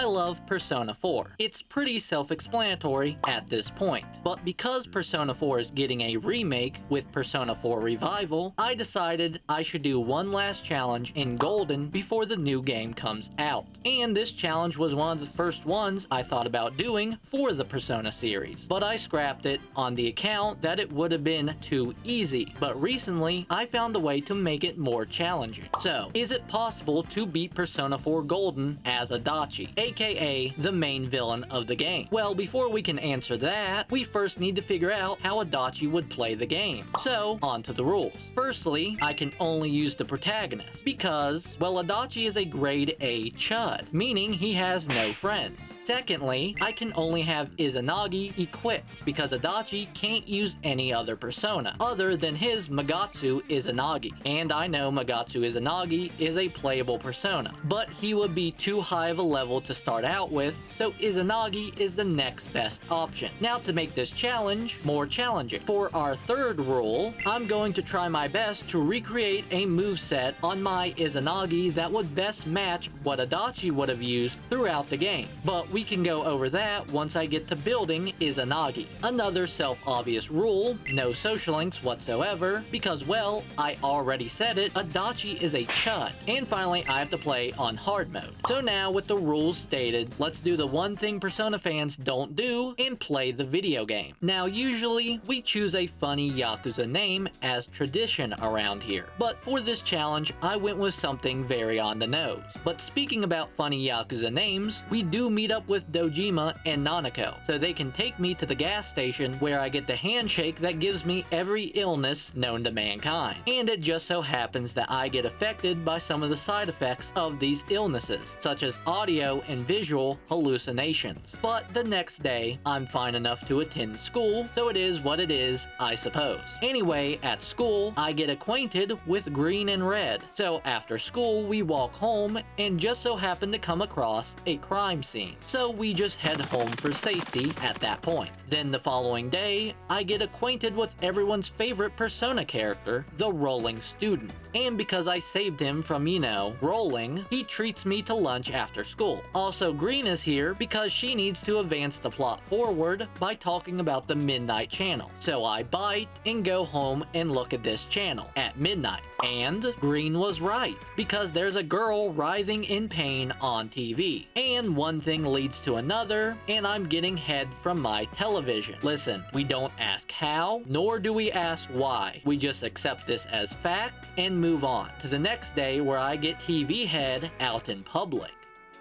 love Persona 4. It's pretty self-explanatory at this point, but because Persona 4 is getting a remake with Persona 4 Revival, I decided I should do one last challenge in Golden before the new game comes out. And this challenge was one of the first ones I thought about doing for the Persona series, but I scrapped it on the account that it would have been too easy. But recently, I found a way to make it more challenging. So, is it possible to beat Persona 4 Golden as Adachi, aka the main villain of the game? Well, before we can answer that, we first need to figure out how Adachi would play the game. So, on to the rules. Firstly, I can only use the protagonist because, well, Adachi is a grade A chud, meaning he has no friends. Secondly, I can only have Izanagi equipped because Adachi can't use any other persona other than his Magatsu Izanagi. And I know Magatsu Izanagi is a playable persona, but he would be too high of a level to start out with, so Izanagi is the next best option. Now to make this challenge more challenging, for our third rule, I'm going to try my best to recreate a moveset on my Izanagi that would best match what Adachi would have used throughout the game. But we can go over that once I get to building Izanagi. Another self-obvious rule, no social links whatsoever, because, well, I already said it, Adachi is a chud. And finally, I have to play on hard mode. So now, with the rules stated, let's do the one thing Persona fans don't do and play the video game. Now, usually, we choose a funny Yakuza name as tradition around here. But for this challenge, I went with something very on the nose. But speaking about funny Yakuza names, we do meet up with Dojima and Nanako, so they can take me to the gas station where I get the handshake that gives me every illness known to mankind. And it just so happens that I get affected by some of the side effects of these illnesses, such as audio and visual hallucinations. But the next day, I'm fine enough to attend school, so it is what it is, I suppose. Anyway, at school, I get acquainted with Green and Red, so after school, we walk home and just so happen to come across a crime scene. So we just head home for safety at that point. Then the following day, I get acquainted with everyone's favorite Persona character, the Rolling Student. And because I saved him from, you know, rolling, he treats me to lunch after school. Also, Green is here because she needs to advance the plot forward by talking about the Midnight Channel. So I bite and go home and look at this channel at midnight. And Green was right, because there's a girl writhing in pain on TV. And one thing leads to another, and I'm getting head from my television. Listen, we don't ask how, nor do we ask why. We just accept this as fact and move on to the next day where I get TV head out in public.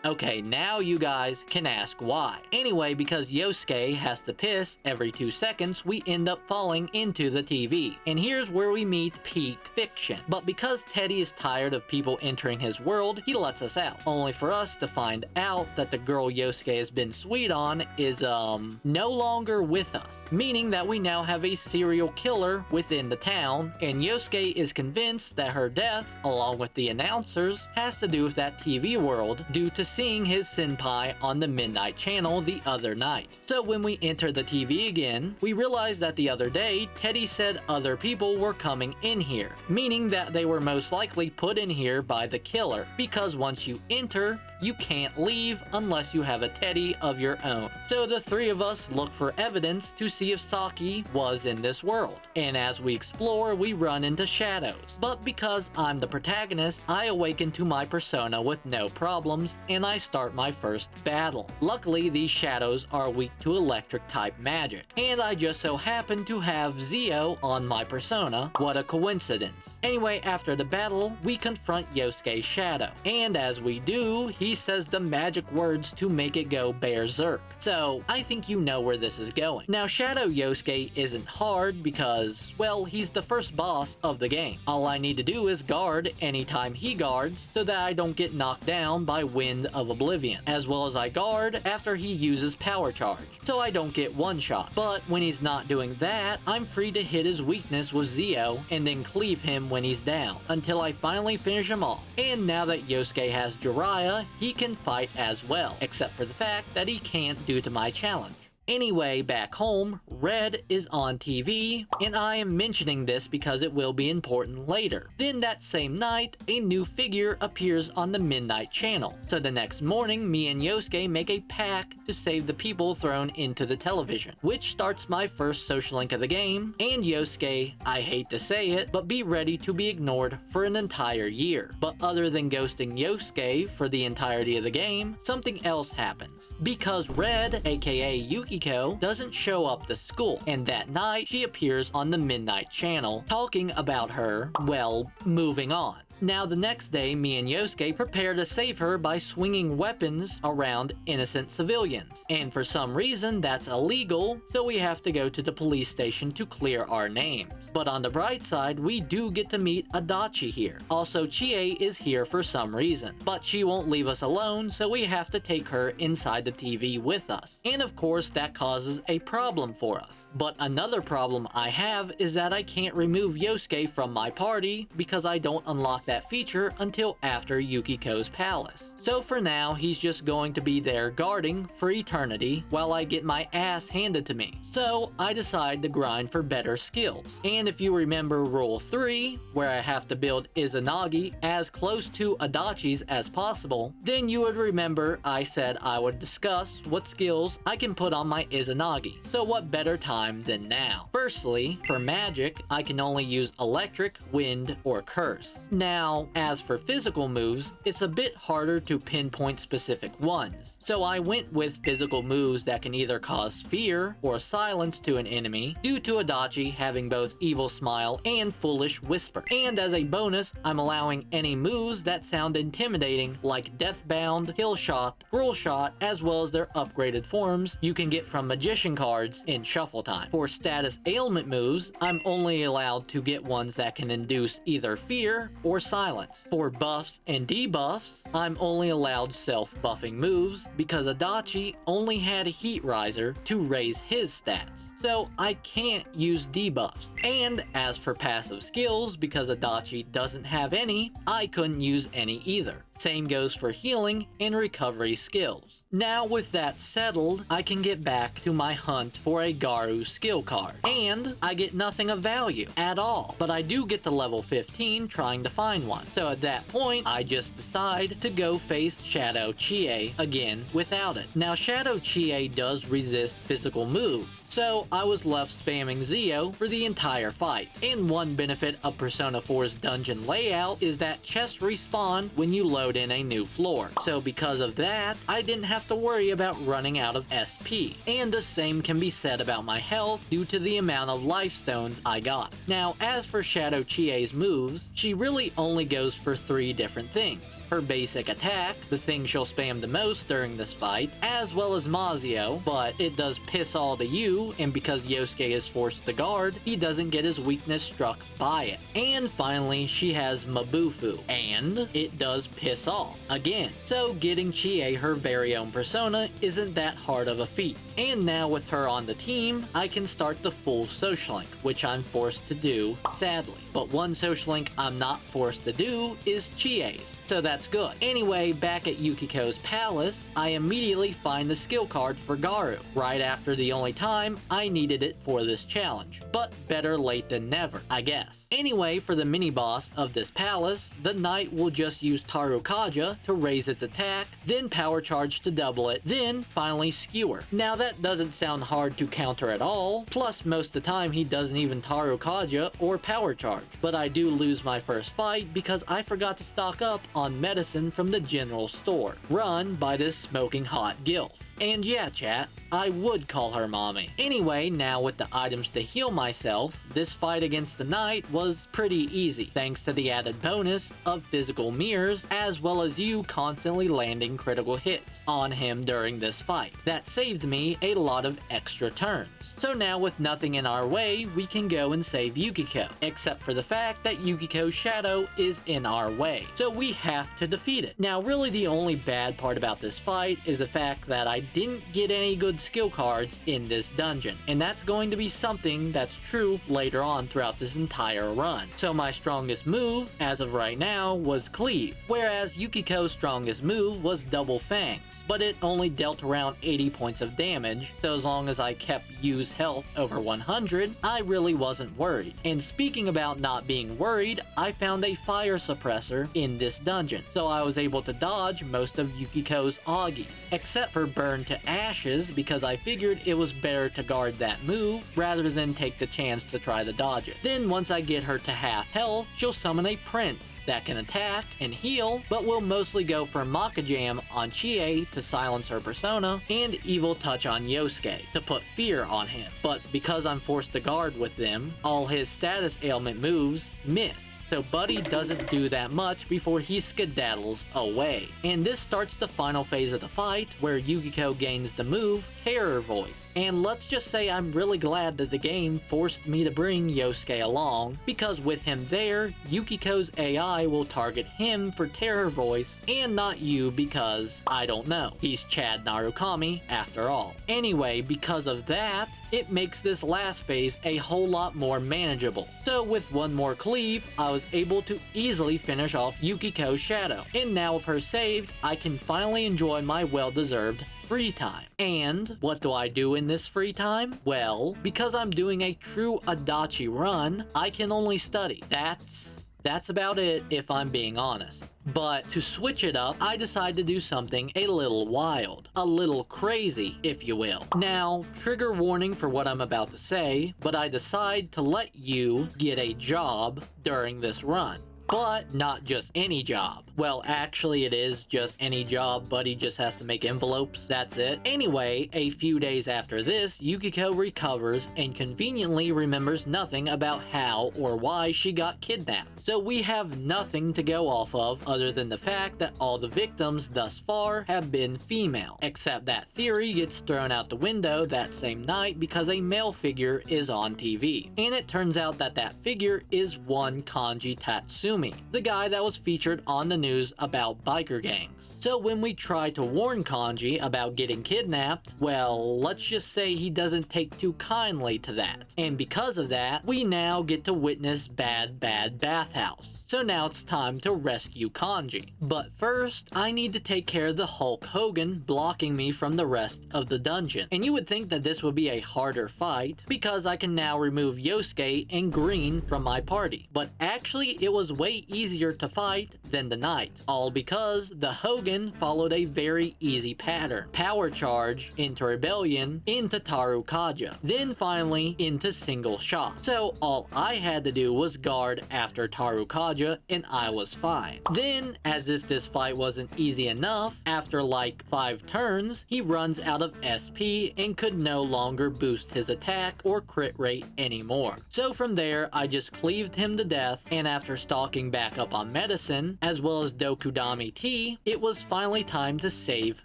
Okay, now you guys can ask why. Anyway, because Yosuke has to piss every 2 seconds, we end up falling into the TV. And here's where we meet peak fiction. But because Teddie is tired of people entering his world, he lets us out. Only for us to find out that the girl Yosuke has been sweet on is, no longer with us. Meaning that we now have a serial killer within the town, and Yosuke is convinced that her death, along with the announcers, has to do with that TV world due to seeing his senpai on the Midnight Channel the other night. So when we enter the TV again, we realize that the other day, Teddie said other people were coming in here, meaning that they were most likely put in here by the killer, because once you enter, you can't leave unless you have a Teddie of your own. So the three of us look for evidence to see if Saki was in this world. And as we explore, we run into shadows. But because I'm the protagonist, I awaken to my persona with no problems, and I start my first battle. Luckily, these shadows are weak to electric type magic, and I just so happen to have Zio on my persona. What a coincidence. Anyway, after the battle, we confront Yosuke's shadow, and as we do, he says the magic words to make it go berserk. So, I think you know where this is going. Now, Shadow Yosuke isn't hard because, well, he's the first boss of the game. All I need to do is guard anytime he guards so that I don't get knocked down by Wind of Oblivion, as well as I guard after he uses Power Charge, so I don't get one shot. But when he's not doing that, I'm free to hit his weakness with Zio and then cleave him when he's down, until I finally finish him off. And now that Yosuke has Jiraiya, he can fight as well, except for the fact that he can't due to my challenge. Anyway, back home, Red is on TV, and I am mentioning this because it will be important later. Then that same night, a new figure appears on the Midnight Channel. So the next morning, me and Yosuke make a pact to save the people thrown into the television, which starts my first social link of the game. And Yosuke, I hate to say it, but be ready to be ignored for an entire year. But other than ghosting Yosuke for the entirety of the game, something else happens. Because Red, aka Yukiko, doesn't show up to school, and that night she appears on the Midnight Channel talking about her, well, moving on. Now the next day, me and Yosuke prepare to save her by swinging weapons around innocent civilians. And for some reason, that's illegal, so we have to go to the police station to clear our names. But on the bright side, we do get to meet Adachi here. Also, Chie is here for some reason, but she won't leave us alone, so we have to take her inside the TV with us. And of course, that causes a problem for us. But another problem I have is that I can't remove Yosuke from my party because I don't unlock that feature until after Yukiko's palace. So for now, he's just going to be there guarding for eternity while I get my ass handed to me. So I decide to grind for better skills. And if you remember Rule 3, where I have to build Izanagi as close to Adachi's as possible, then you would remember I said I would discuss what skills I can put on my Izanagi. So what better time than now? Firstly, for magic, I can only use electric, wind, or curse. Now, as for physical moves, it's a bit harder to pinpoint specific ones. So I went with physical moves that can either cause fear or silence to an enemy, due to Adachi having both Evil Smile and Foolish Whisper. And as a bonus, I'm allowing any moves that sound intimidating like Deathbound, Kill Shot, Gruel Shot, as well as their upgraded forms you can get from Magician cards in Shuffle Time. For status ailment moves, I'm only allowed to get ones that can induce either fear or silence. For buffs and debuffs, I'm only allowed self-buffing moves because Adachi only had Heat Riser to raise his stats, so I can't use debuffs. And as for passive skills, because Adachi doesn't have any, I couldn't use any either. Same goes for healing and recovery skills. Now with that settled, I can get back to my hunt for a Garu skill card. And I get nothing of value at all, but I do get to level 15 trying to find one. So at that point, I just decide to go face Shadow Chie again without it. Now Shadow Chie does resist physical moves, so I was left spamming Zio for the entire fight. And one benefit of Persona 4's dungeon layout is that chests respawn when you load in a new floor. So because of that, I didn't have to worry about running out of SP. And the same can be said about my health due to the amount of life stones I got. Now, as for Shadow Chie's moves, she really only goes for 3 different things. Her basic attack, the thing she'll spam the most during this fight, as well as Mazio, but it does piss all to you, and because Yosuke is forced to guard, he doesn't get his weakness struck by it. And finally, she has Mabufu, and it does piss all again. So getting Chie her very own persona isn't that hard of a feat. And now with her on the team, I can start the full social link, which I'm forced to do, sadly. But one social link I'm not forced to do is Chie's, so that's good. Anyway, back at Yukiko's palace, I immediately find the skill card for Garu, right after the only time I needed it for this challenge. But better late than never, I guess. Anyway, for the mini-boss of this palace, the knight will just use Tarukaja to raise its attack, then power charge to double it, then finally skewer. Now that doesn't sound hard to counter at all, plus most of the time he doesn't even Tarukaja or power charge. But I do lose my first fight because I forgot to stock up on medicine from the general store, run by this smoking hot gilf. And yeah, chat, I would call her mommy. Anyway, now with the items to heal myself, this fight against the knight was pretty easy, thanks to the added bonus of physical mirrors, as well as you constantly landing critical hits on him during this fight. That saved me a lot of extra turns. So now with nothing in our way, we can go and save Yukiko, except for the fact that Yukiko's shadow is in our way, so we have to defeat it. Now really the only bad part about this fight is the fact that I didn't get any good skill cards in this dungeon, and that's going to be something that's true later on throughout this entire run. So my strongest move, as of right now, was Cleave, whereas Yukiko's strongest move was Double Fangs, but it only dealt around 80 points of damage, so as long as I kept Yu's health over 100, I really wasn't worried. And speaking about not being worried, I found a fire suppressor in this dungeon, so I was able to dodge most of Yukiko's Augis, except for Burn to Ashes, because I figured it was better to guard that move rather than take the chance to try to dodge it. Then once I get her to half health, she'll summon a Prince that can attack and heal, but will mostly go for Maka Jam on Chie to silence her persona, and Evil Touch on Yosuke to put fear on him. But because I'm forced to guard with them, all his status ailment moves miss. So Buddy doesn't do that much before he skedaddles away. And this starts the final phase of the fight, where Yukiko gains the move Terror Voice. And let's just say I'm really glad that the game forced me to bring Yosuke along, because with him there, Yukiko's AI will target him for Terror Voice and not you, because, I don't know, he's Chad Narukami after all. Anyway, because of that, it makes this last phase a whole lot more manageable. So with one more cleave, I was able to easily finish off Yukiko's shadow. And now with her saved, I can finally enjoy my well-deserved free time. And what do I do in this free time? Well, because I'm doing a true Adachi run, I can only study. That's about it if I'm being honest. But to switch it up, I decided to do something a little wild, a little crazy, if you will. Now, trigger warning for what I'm about to say, but I decide to let you get a job during this run. But not just any job. Well, actually it is just any job, Buddy just has to make envelopes, that's it. Anyway, a few days after this, Yukiko recovers and conveniently remembers nothing about how or why she got kidnapped. So we have nothing to go off of other than the fact that all the victims thus far have been female. Except that theory gets thrown out the window that same night because a male figure is on TV. And it turns out that that figure is one Kanji Tatsumi, the guy that was featured on the news about biker gangs. So when we try to warn Kanji about getting kidnapped, well, let's just say he doesn't take too kindly to that. And because of that, we now get to witness bad bathhouse. So now it's time to rescue Kanji. But first, I need to take care of the Hulk Hogan blocking me from the rest of the dungeon. And you would think that this would be a harder fight, because I can now remove Yosuke and Green from my party. But actually, it was way easier to fight than the Knight. All because the Hogan followed a very easy pattern. Power Charge into Rebellion into Tarukaja. Then finally into Single Shot. So all I had to do was guard after Tarukaja and I was fine. Then, as if this fight wasn't easy enough, after like 5 turns, he runs out of SP and could no longer boost his attack or crit rate anymore. So from there, I just cleaved him to death, and after stalking back up on medicine, as well as Dokudami Tea, it was finally time to save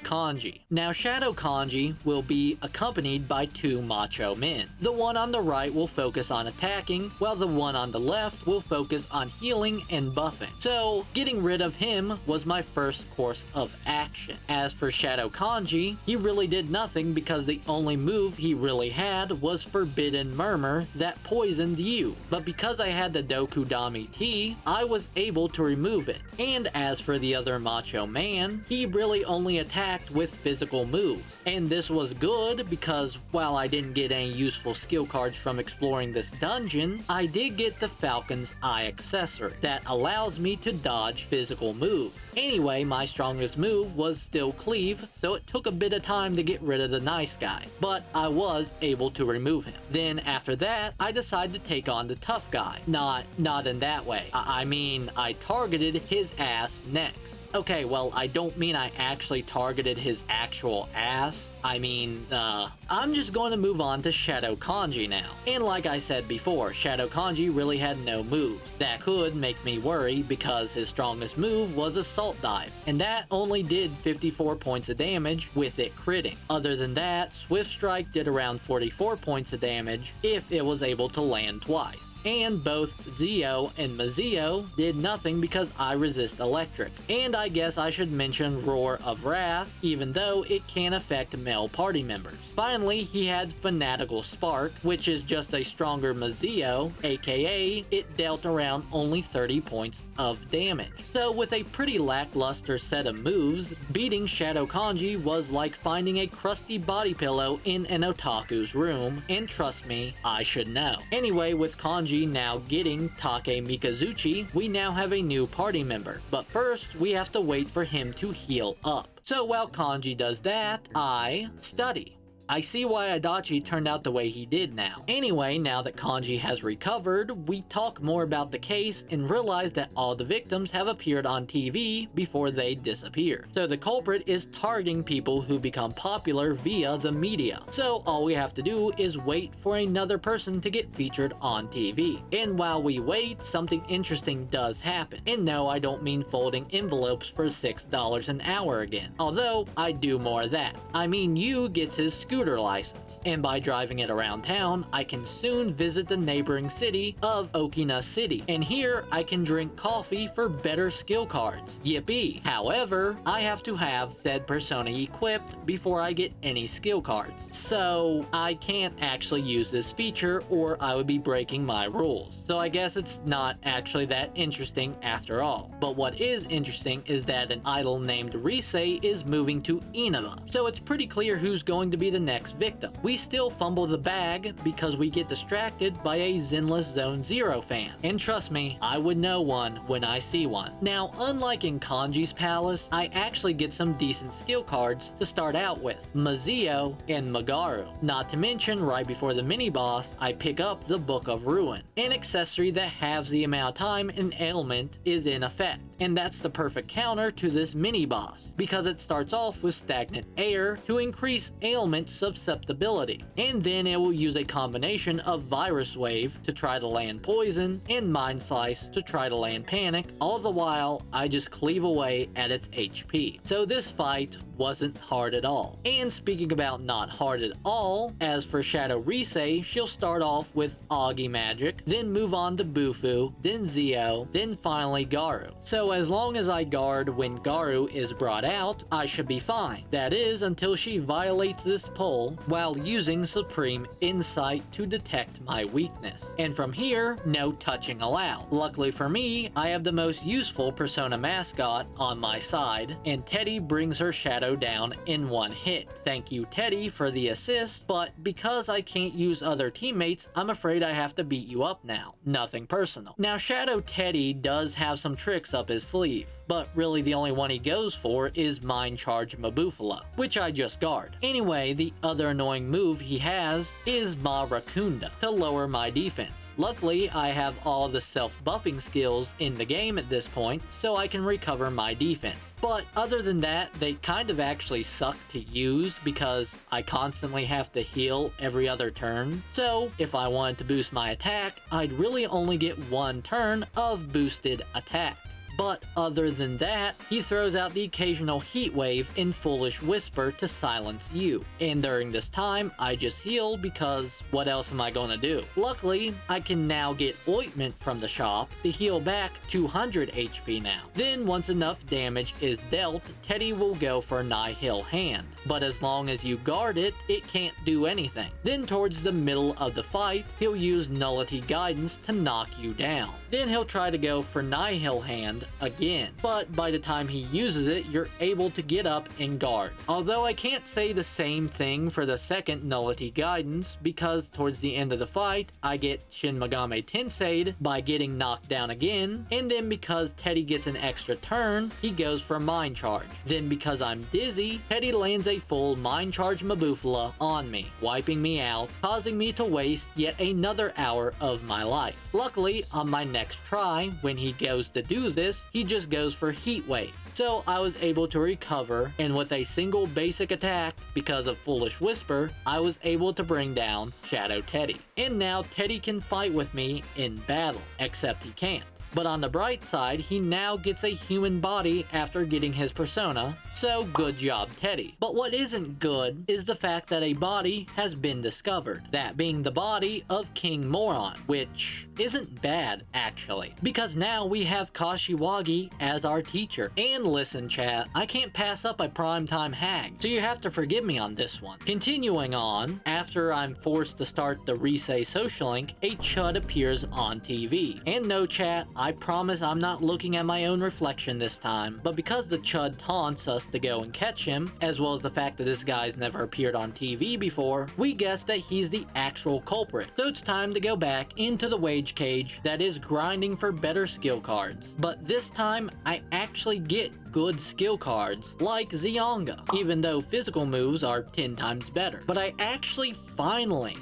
Kanji. Now Shadow Kanji will be accompanied by 2 macho men. The one on the right will focus on attacking, while the one on the left will focus on healing and buffing. So getting rid of him was my first course of action. As for Shadow Kanji, he really did nothing because the only move he really had was Forbidden Murmur that poisoned you. But because I had the Dokudami Tea, I was able to remove it. And as for the other macho man, he really only attacked with physical moves. And this was good because while I didn't get any useful skill cards from exploring this dungeon, I did get the Falcon's Eye accessory that allows me to dodge physical moves. Anyway, my strongest move was still Cleave, so it took a bit of time to get rid of the nice guy, but I was able to remove him. Then after that, I decided to take on the tough guy. Not in that way. I mean, I targeted his ass next. Okay, well, I don't mean I actually targeted his actual ass. I mean, I'm just going to move on to Shadow Kanji now. And like I said before, Shadow Kanji really had no moves. That could make me worry because his strongest move was Assault Dive, and that only did 54 points of damage with it critting. Other than that, Swift Strike did around 44 points of damage if it was able to land twice. and both Zio and Mazio did nothing because I resist electric. And I guess I should mention Roar of Wrath, even though it can affect male party members. Finally, he had Fanatical Spark, which is just a stronger Mazio, aka it dealt around only 30 points of damage. So with a pretty lackluster set of moves, beating Shadow Kanji was like finding a crusty body pillow in an otaku's room, and trust me, I should know. Anyway, with Kanji now getting Take Mikazuchi, we now have a new party member, but first we have to wait for him to heal up. So while Kanji does that, I study. I see why Adachi turned out the way he did now. Anyway, now that Kanji has recovered, we talk more about the case and realize that all the victims have appeared on TV before they disappear. So the culprit is targeting people who become popular via the media. So all we have to do is wait for another person to get featured on TV. And while we wait, something interesting does happen. And no, I don't mean folding envelopes for $6 an hour again. Although, I do more of that. I mean, Yu gets his scooter license, and by driving it around town, I can soon visit the neighboring city of Okina City, and here I can drink coffee for better skill cards. Yippee! However, I have to have said persona equipped before I get any skill cards, so I can't actually use this feature or I would be breaking my rules. So I guess it's not actually that interesting after all. But what is interesting is that an idol named Rise is moving to Inaba, so it's pretty clear who's going to be the next victim. We still fumble the bag because we get distracted by a Zenless Zone Zero fan. And trust me, I would know one when I see one. Now, unlike in Kanji's palace, I actually get some decent skill cards to start out with. Mazio and Magaru. Not to mention, right before the mini-boss, I pick up the Book of Ruin, an accessory that halves the amount of time an ailment is in effect. And that's the perfect counter to this mini-boss, because it starts off with stagnant air to increase ailment susceptibility, and then it will use a combination of Virus Wave to try to land poison and Mind Slice to try to land panic. All the while, I just cleave away at its HP. So this fight wasn't hard at all. And speaking about not hard at all, as for Shadow Rise, she'll start off with Augie Magic, then move on to Bufu, then Zio, then finally Garu. So as long as I guard when Garu is brought out, I should be fine. That is, until she violates this pull while using Supreme Insight to detect my weakness. And from here, no touching allowed. Luckily for me, I have the most useful Persona mascot on my side, and Teddie brings her shadow down in one hit. Thank you, Teddie, for the assist, but because I can't use other teammates, I'm afraid I have to beat you up now. Nothing personal. Now, Shadow Teddie does have some tricks up his sleeve, but really the only one he goes for is Mind Charge Mabufala, which I just guard. Anyway, the other annoying move he has is Ma Rakunda to lower my defense. Luckily, I have all the self-buffing skills in the game at this point, so I can recover my defense. But other than that, they kind of actually suck to use because I constantly have to heal every other turn. So if I wanted to boost my attack, I'd really only get one turn of boosted attack. But other than that, he throws out the occasional heat wave in Foolish Whisper to silence you. And during this time, I just heal because what else am I gonna do? Luckily, I can now get ointment from the shop to heal back 200 HP now. Then once enough damage is dealt, Teddie will go for Nihil Hand. But as long as you guard it, it can't do anything. Then towards the middle of the fight, he'll use Nullity Guidance to knock you down. Then he'll try to go for Nihil Hand again, but by the time he uses it, you're able to get up and guard. Although I can't say the same thing for the second Nullity Guidance, because towards the end of the fight, I get Shin Megami Tensei'd by getting knocked down again, and then because Teddie gets an extra turn, he goes for Mind Charge. Then because I'm dizzy, Teddie lands a full Mind Charge Mabufala on me, wiping me out, causing me to waste yet another hour of my life. Luckily, on my next try, when he goes to do this, he just goes for Heat Wave. So I was able to recover, and with a single basic attack, because of Foolish Whisper, I was able to bring down Shadow Teddie. And now Teddie can fight with me in battle, except he can't. But on the bright side, he now gets a human body after getting his persona, so good job, Teddie. But what isn't good is the fact that a body has been discovered, that being the body of King Moron, which isn't bad, actually, because now we have Kashiwagi as our teacher. And listen, chat, I can't pass up a primetime hag, so you have to forgive me on this one. Continuing on, after I'm forced to start the Risei social link, a chud appears on TV. And no, chat, I promise I'm not looking at my own reflection this time, but because the chud taunts us to go and catch him, as well as the fact that this guy's never appeared on TV before, we guess that he's the actual culprit. So it's time to go back into the wage cage that is grinding for better skill cards. But this time, I actually get good skill cards like Zionga, even though physical moves are 10 times better. But I actually finally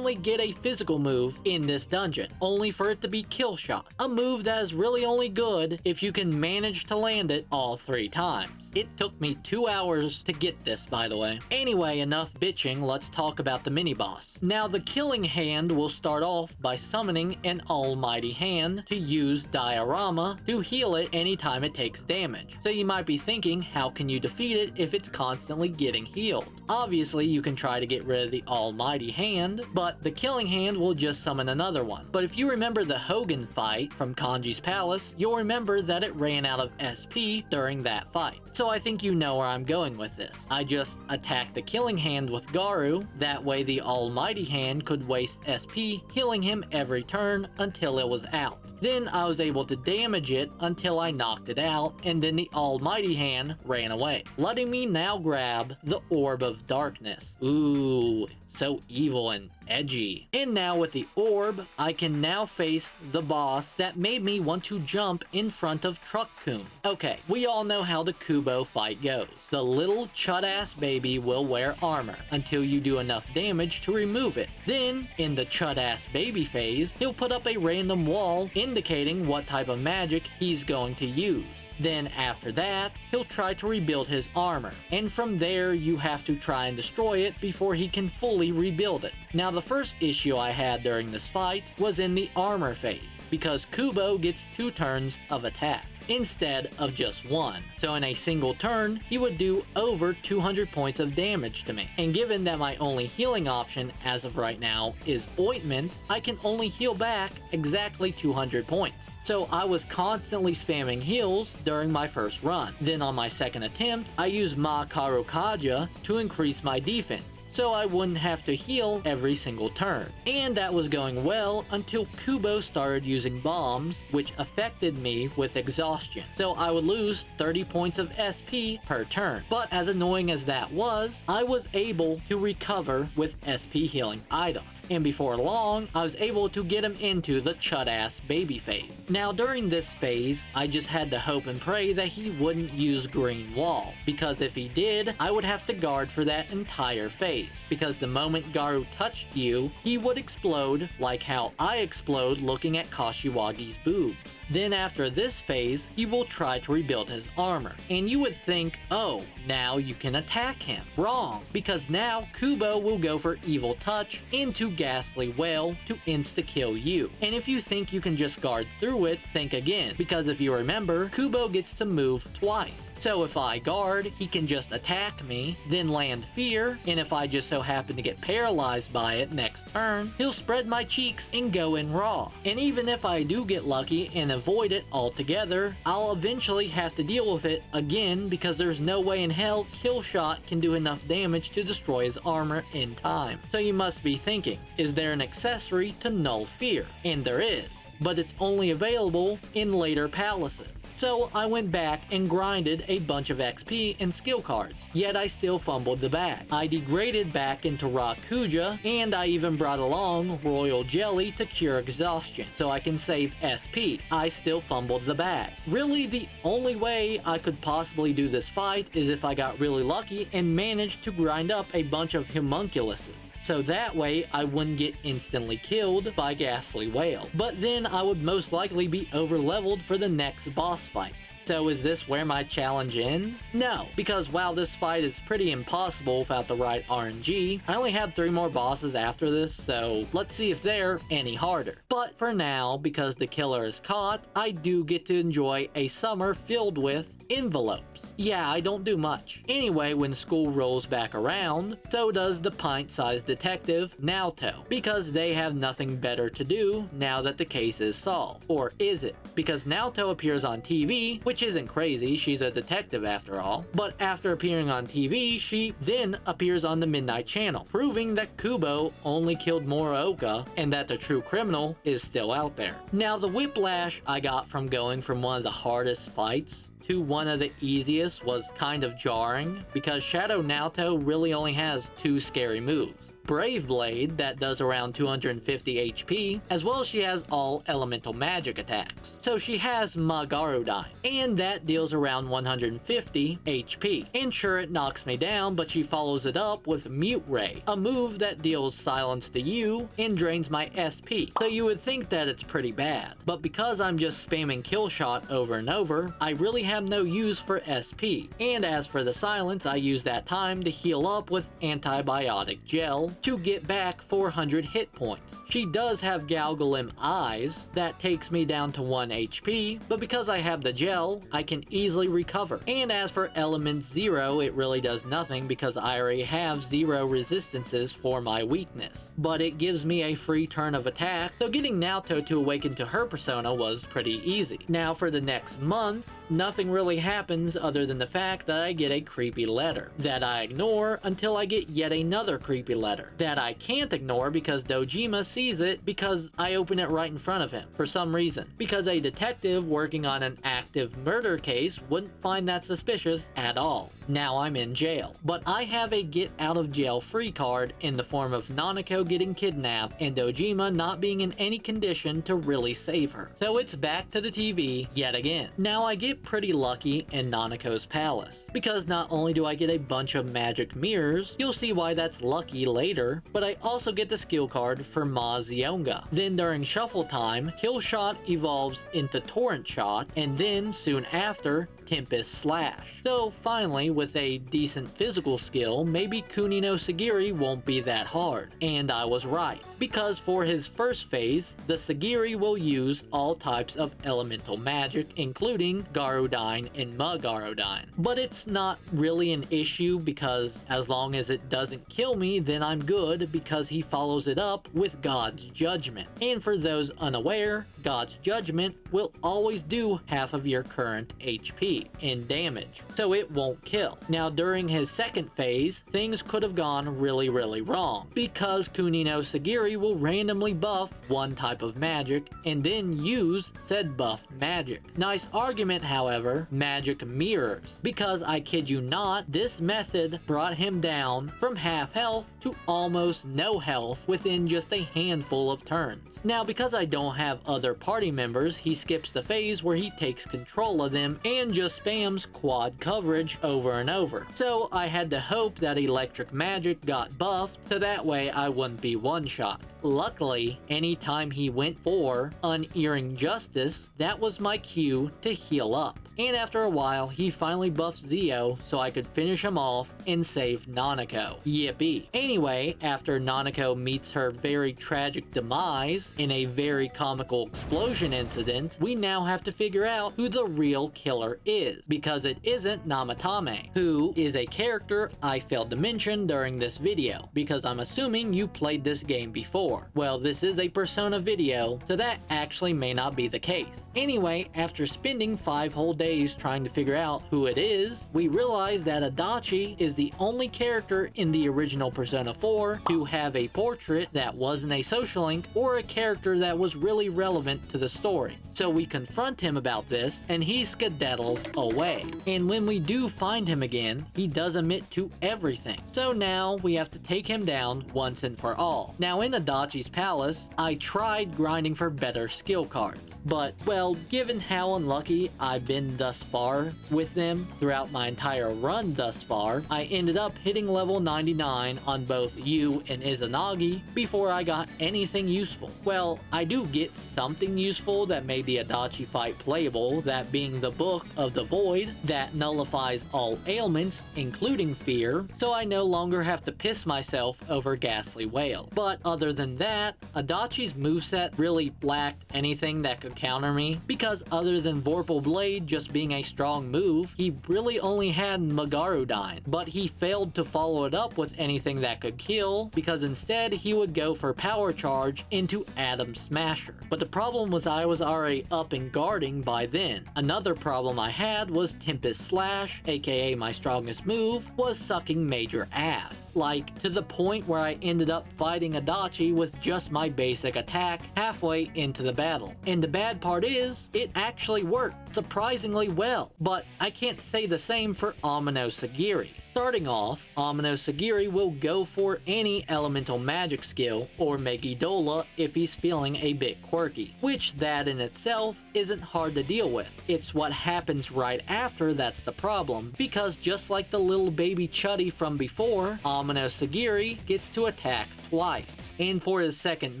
get a physical move in this dungeon, only for it to be Kill Shot, a move that is really only good if you can manage to land it all 3 times. It took me 2 hours to get this, by the way. Anyway, enough bitching, let's talk about the mini-boss. Now, the Killing Hand will start off by summoning an almighty hand to use Diorama to heal it anytime it takes damage. So you might be thinking, how can you defeat it if it's constantly getting healed? Obviously, you can try to get rid of the almighty hand, but the Killing Hand will just summon another one. But if you remember the Hogan fight from Kanji's Palace, you'll remember that it ran out of SP during that fight. So I think you know where I'm going with this. I just attacked the Killing Hand with Garu, that way the almighty hand could waste SP, healing him every turn until it was out. Then I was able to damage it until I knocked it out, and then the almighty hand ran away, letting me now grab the Orb of Darkness. Ooh, so evil and edgy. And now with the orb, I can now face the boss that made me want to jump in front of Truck-kun. Okay, we all know how the Kubo fight goes. The little chud-ass baby will wear armor until you do enough damage to remove it. Then, in the chud-ass baby phase, he'll put up a random wall indicating what type of magic he's going to use. Then after that, he'll try to rebuild his armor, and from there you have to try and destroy it before he can fully rebuild it. Now the first issue I had during this fight was in the armor phase, because Kubo gets 2 turns of attack instead of just 1. So in a single turn, he would do over 200 points of damage to me. And given that my only healing option as of right now is Ointment, I can only heal back exactly 200 points. So I was constantly spamming heals during my first run. Then on my second attempt, I used Ma Karukaja to increase my defense, so I wouldn't have to heal every single turn. And that was going well until Kubo started using bombs, which affected me with exhaustion. So I would lose 30 points of SP per turn. But as annoying as that was, I was able to recover with SP healing items. And before long, I was able to get him into the chud-ass baby phase. Now during this phase, I just had to hope and pray that he wouldn't use Green Wall, because if he did, I would have to guard for that entire phase, because the moment Garu touched you, he would explode like how I explode looking at Kashiwagi's boobs. Then after this phase, he will try to rebuild his armor, and you would think, oh, now you can attack him. Wrong, because now Kubo will go for Evil Touch into Ghastly Wail to insta-kill you. And if you think you can just guard through it, think again, because if you remember, Kubo gets to move twice. So if I guard, he can just attack me, then land Fear, and if I just so happen to get paralyzed by it next turn, he'll spread my cheeks and go in raw. And even if I do get lucky and avoid it altogether, I'll eventually have to deal with it again, because there's no way in hell Kill Shot can do enough damage to destroy his armor in time. So you must be thinking, is there an accessory to Null Fear? And there is, but it's only available in later palaces. So I went back and grinded a bunch of XP and skill cards, yet I still fumbled the bag. I degraded back into Rakuja, and I even brought along Royal Jelly to cure exhaustion, so I can save SP. I still fumbled the bag. Really, the only way I could possibly do this fight is if I got really lucky and managed to grind up a bunch of homunculuses. so that way I wouldn't get instantly killed by Ghastly Whale. But then I would most likely be over-leveled for the next boss fight. So is this where my challenge ends? No, because while this fight is pretty impossible without the right RNG, I only had 3 more bosses after this, so let's see if they're any harder. But for now, because the killer is caught, I do get to enjoy a summer filled with envelopes. Yeah, I don't do much. Anyway, when school rolls back around, so does the pint-sized detective, Naoto, because they have nothing better to do now that the case is solved. Or is it? Because Naoto appears on TV, which isn't crazy, she's a detective after all, but after appearing on TV, she then appears on the Midnight Channel, proving that Kubo only killed Morioka and that the true criminal is still out there. Now, the whiplash I got from going from one of the hardest fights to one of the easiest was kind of jarring, because Shadow Naoto really only has 2 scary moves. Brave Blade, that does around 250 HP, as well as she has all elemental magic attacks. So she has Magarudyne, and that deals around 150 HP. And sure, it knocks me down, but she follows it up with Mute Ray, a move that deals silence to you and drains my SP. So you would think that it's pretty bad, but because I'm just spamming kill shot over and over, I really have no use for SP. And as for the silence, I use that time to heal up with antibiotic gel to get back 400 hit points. She does have Galgalim eyes that takes me down to 1 HP, but because I have the gel, I can easily recover. And as for element 0, it really does nothing because I already have 0 resistances for my weakness. But it gives me a free turn of attack, so getting Naoto to awaken to her persona was pretty easy. Now for the next month, nothing really happens other than the fact that I get a creepy letter that I ignore until I get yet another creepy letter that I can't ignore because Dojima sees it because I open it right in front of him for some reason. Because a detective working on an active murder case wouldn't find that suspicious at all. Now I'm in jail, but I have a get out of jail free card in the form of Nanako getting kidnapped and Dojima not being in any condition to really save her. So it's back to the TV yet again. Now I get pretty lucky in Nanako's palace, because not only do I get a bunch of magic mirrors, you'll see why that's lucky later, but I also get the skill card for Ma Zionga. Then during shuffle time, Kill Shot evolves into Torrent Shot, and then soon after, Tempest Slash. So finally, with a decent physical skill, maybe Kuni no Sagiri won't be that hard. And I was right, because for his first phase, the Sagiri will use all types of elemental magic, including Garudyne and Magarudyne. But it's not really an issue because as long as it doesn't kill me, then I'm good, because he follows it up with God's Judgment. And for those unaware, God's Judgment will always do half of your current HP in damage, so it won't kill. Now during his second phase, things could have gone really wrong, because Kuni no Sagiri will randomly buff one type of magic and then use said buffed magic. Nice argument, however, magic mirrors, because I kid you not, this method brought him down from half health to almost no health within just a handful of turns. Now because I don't have other party members, he skips the phase where he takes control of them and just spams quad coverage over and over. So I had to hope that electric magic got buffed so that way I wouldn't be one-shot. Luckily, anytime he went for Unearring Justice, that was my cue to heal up. And after a while, he finally buffed Zio so I could finish him off and save Nanako. Yippee. Anyway, after Nanako meets her very tragic demise in a very comical explosion incident, we now have to figure out who the real killer is, because it isn't Namatame, who is a character I failed to mention during this video, because I'm assuming you played this game before. Well, this is a Persona video, so that actually may not be the case. Anyway, after spending 5 whole days trying to figure out who it is, we realize that Adachi is the only character in the original Persona 4 to have a portrait that wasn't a social link or a character that was really relevant to the story. So we confront him about this, and he skedaddles away. And when we do find him again, he does admit to everything. So now we have to take him down once and for all. Now in Adachi's palace, I tried grinding for better skill cards. But, well, given how unlucky I've been thus far with them throughout my entire run thus far, I ended up hitting level 99 on both Yu and Izanagi before I got anything useful. Well, I do get something useful that made the Adachi fight playable, that being the Book of the Void that nullifies all ailments, including fear, so I no longer have to piss myself over Ghastly Wail. But other than that, Adachi's moveset really lacked anything that could counter me, because other than Vorpal Blade just being a strong move, he really only had Magarudyne, but he failed to follow it up with anything that could kill, because instead he would go for Power Charge into Atom Smasher. But the problem was I was already up and guarding by then. Another problem I had was Tempest Slash, aka my strongest move, was sucking major ass. Like, to the point where I ended up fighting Adachi with just my basic attack halfway into the battle. And the bad part is, it actually worked surprisingly well. But I can't say the same for Amino Sagiri. Starting off, Amino Sagiri will go for any elemental magic skill or Megidola if he's feeling a bit quirky, which that in itself isn't hard to deal with. It's what happens right after that's the problem, because just like the little baby Chuddy from before, Amino Sagiri gets to attack twice. And for his second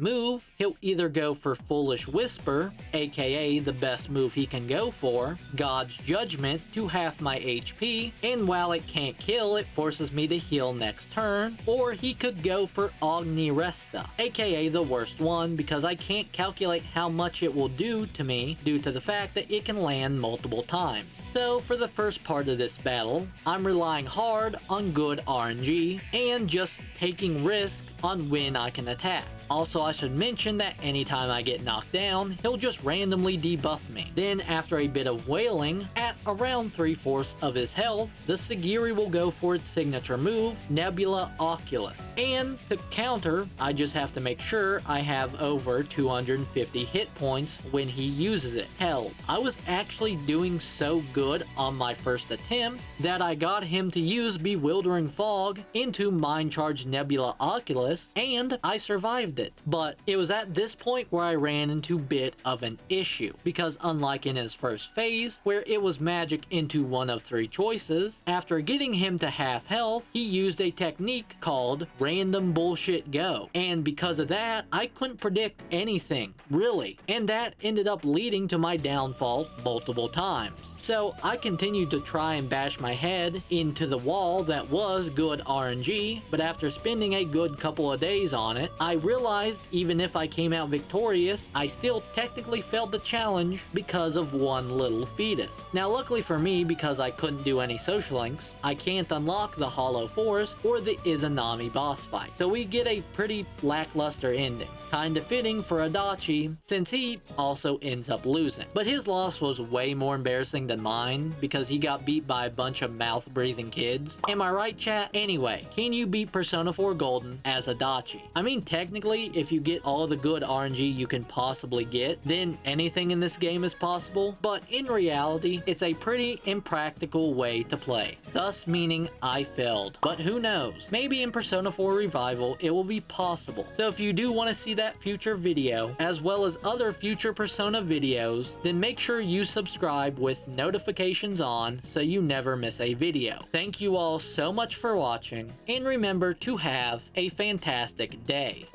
move, he'll either go for Foolish Whisper, aka the best move he can go for, God's Judgment to half my HP, and while it can't kill, it forces me to heal next turn, or he could go for Agni Resta, aka the worst one because I can't calculate how much it will do to me due to the fact that it can land multiple times. So for the first part of this battle, I'm relying hard on good RNG and just taking risk on when I can attack. Also, I should mention that anytime I get knocked down, he'll just randomly debuff me. Then after a bit of wailing, at around 3/4 of his health, the Sagiri will go for its signature move, Nebula Oculus. And to counter, I just have to make sure I have over 250 hit points when he uses it. Hell, I was actually doing so good on my first attempt that I got him to use Bewildering Fog into Mind Charge Nebula Oculus, and I survived it. But it was at this point where I ran into a bit of an issue, because unlike in his first phase, where it was magic into one of 3 choices, after getting him to half health, he used a technique called Random Bullshit Go. And because of that, I couldn't predict anything, really. And that ended up leading to my downfall multiple times. So I continued to try and bash my head into the wall that was good RNG, but after spending a good couple of days on it, I realized even if I came out victorious, I still technically failed the challenge because of one little fetus. Now luckily for me, because I couldn't do any social links, I can't unlock the Hollow Forest or the Izanami boss fight. So we get a pretty lackluster ending. Kinda fitting for Adachi, since he also ends up losing. But his loss was way more embarrassing than mine, because he got beat by a bunch of mouth-breathing kids. Am I right, chat? Anyway, can you beat Persona 4 Golden as Adachi? I mean, technically, if you get all the good RNG you can possibly get, then anything in this game is possible, but in reality, it's a pretty impractical way to play, thus meaning I failed. But who knows? Maybe in Persona 4 Revival, it will be possible. So if you do want to see that future video, as well as other future Persona videos, then make sure you subscribe with notifications on so you never miss a video. Thank you all so much for watching, and remember to have a fantastic day.